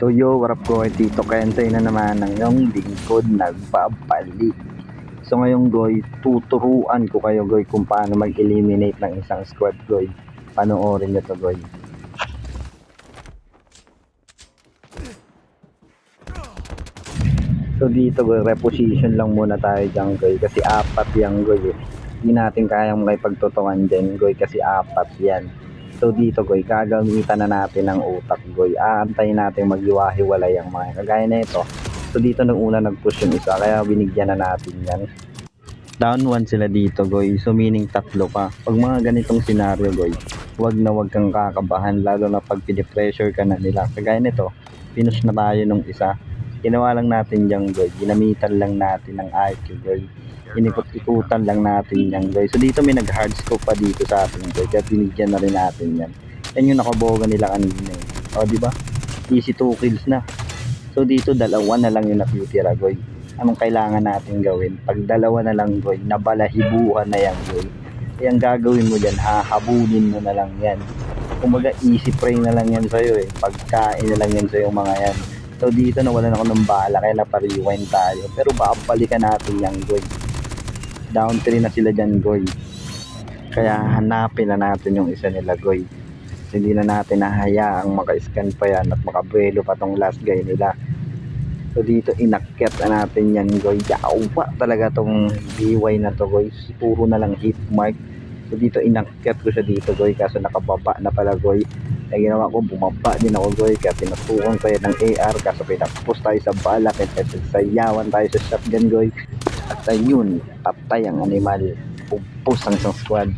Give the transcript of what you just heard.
So yo, what up ko, Tito Kentay na naman ng yung lingkod nagbabalik. So ngayon goy, tuturuan ko kayo goy kung paano mag-eliminate ng isang squad goy. Panoorin nyo to goy. So dito goy, reposition lang muna tayo dyan goy kasi apat yan goy eh. Hindi natin kayang makipagtutungan dyan goy kasi apat yan. So dito goy, gagamitan na natin ng utak goy. Aantayin natin maghiwa-hiwalay ang mga kagaya na ito. So dito nung una nag-push yung isa kaya binigyan na natin yan. Down 1 sila dito goy. So meaning tatlo pa. Pag mga ganitong senaryo goy, wag kang kakabahan lalo na pag pinipressure ka na nila. Kagaya nito, pinush na tayo nung isa. Ginawa lang natin yan goy. Ginamitan lang natin ng IQ goy. Inikot-ikutan lang natin yan goy. So dito may nag-hard scope pa dito sa atin goy. Kaya binigyan na rin natin yan. Yan yung nakaboga nila kanina eh. O diba? Easy 2 kills na. So dito dalawa na lang yung natitira goy. Anong kailangan natin gawin? Pag dalawa na lang goy, nabalahibuhan na yan goy. Kaya ang gagawin mo dyan, hahabulin mo na lang yan. Kumbaga easy prey na lang yan sa'yo eh. Pagkain na lang yan sa'yo mga yan. So dito nawalan ako ng bala kaya napariwind tayo. Pero babalikan natin yan goy. Down 3 na sila dyan goy. Kaya hanapin na natin yung isa nila goy. Hindi na natin nahayaang maka-scan pa yan at makabuelo pa tong last guy nila. So dito inakyat na natin yan goy. Yawa talaga tong BY na to goy. Puro na lang hit mark. So dito inakyat ko siya dito goy. Kaso nakababa na pala goy. Kaya ginawa ko bumaba din ako goy. Kaya tinutukan ko yan ng AR. Kaso pinapos tayo sa bala. Kaya sayawan tayo sa shotgun goy. At ayun, patay ang animal. Pupus ang isang squad.